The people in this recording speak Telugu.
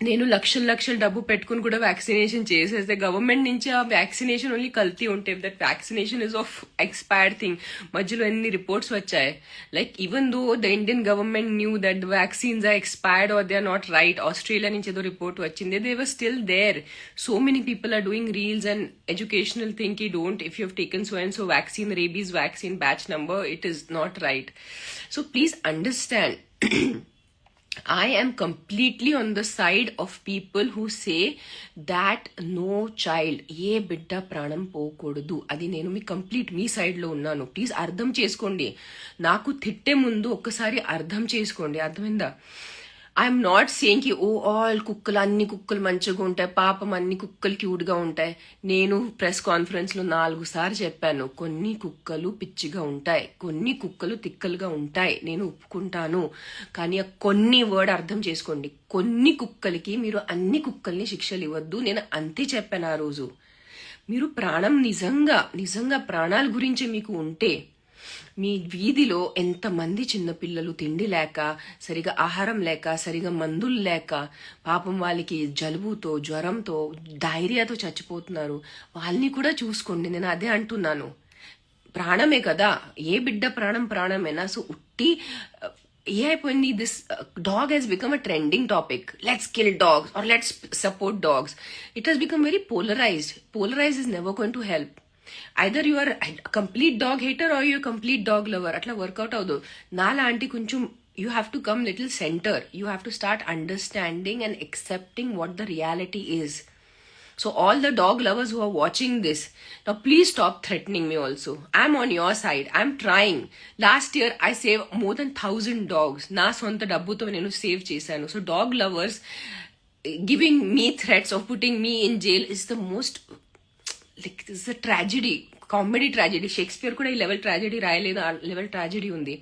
నేను లక్షల డబ్బు పెట్టుకుని కూడా వ్యాక్సినేషన్ చేసేస్తే గవర్నమెంట్ నుంచి ఆ వ్యాక్సినేషన్ ఓన్లీ కల్తీ ఉంటే that vaccination is of expired thing. మధ్యలో ఎన్ని రిపోర్ట్స్ వచ్చాయి, like even though the Indian government knew that the vaccines are expired or they are not right. Australia నుంచి ఏదో రిపోర్ట్ వచ్చింది, they were still there. So many people are doing reels and educational thing కి don't, if you have taken so and so vaccine, rabies vaccine batch number, it is not right. So please understand. I am completely on the side of people who say that no child, ఏ బిడ్డ ప్రాణం పోకూడదు. అది నేను మీ కంప్లీట్ మీ సైడ్ లో ఉన్నాను. ప్లీజ్ అర్థం చేసుకోండి. నాకు తిట్టే ముందు ఒక్కసారి అర్థం చేసుకోండి. అర్థమైందా? ఐఎమ్ నాట్ సేయింగ్ కి ఆల్ కుక్కలు, అన్ని కుక్కలు మంచిగా ఉంటాయి, పాపం అన్ని కుక్కలు క్యూట్ గా ఉంటాయి. నేను ప్రెస్ కాన్ఫరెన్స్ లో 4 సార్లు చెప్పాను, కొన్ని కుక్కలు పిచ్చిగా ఉంటాయి, కొన్ని కుక్కలు తిక్కలుగా ఉంటాయి, నేను ఒప్పుకుంటాను. కానీ కొన్ని వర్డ్ అర్థం చేసుకోండి. కొన్ని కుక్కలకి మీరు అన్ని కుక్కల్ని శిక్షలు ఇవ్వద్దు. నేను అంతే చెప్పాను ఆ రోజు. మీరు ప్రాణం నిజంగా ప్రాణాల గురించి మీకు ఉంటే, మీ వీధిలో ఎంతమంది చిన్నపిల్లలు తిండి లేక, సరిగా ఆహారం లేక, సరిగా మందులు లేక, పాపం వాళ్ళకి జలుబుతో, జ్వరంతో, డైరియాతో చచ్చిపోతున్నారు. వాళ్ళని కూడా చూసుకోండి. నేను అదే అంటున్నాను. ప్రాణమే కదా, ఏ బిడ్డ ప్రాణం ప్రాణమేనా. సో ఉట్టి ఏ అయిపోయింది, this dog has become a trending topic. Let's kill dogs or let's support dogs. It has become very polarised is never going to help. Either you are complete dog hater or you complete dog lover. అట్లా వర్కౌట్ అవ్వదు. నాలాంటి కొంచెం you have to come little centre. You have to start understanding and accepting what the reality is. So all the dog lovers who are watching this, now please stop threatening me also. I'm on your side. I'm trying. Last year I saved more than 1,000 dogs. Na sonta dabbuto nenu save chesanu. So dog lovers giving me threats of putting me in jail is the most, like, this is a tragedy, comedy tragedy. Shakespeare కూడా ఈ లెవెల్ ట్రాజెడీ రాయలేదు, ఆ లెవెల్ ట్రాజెడీ ఉంది.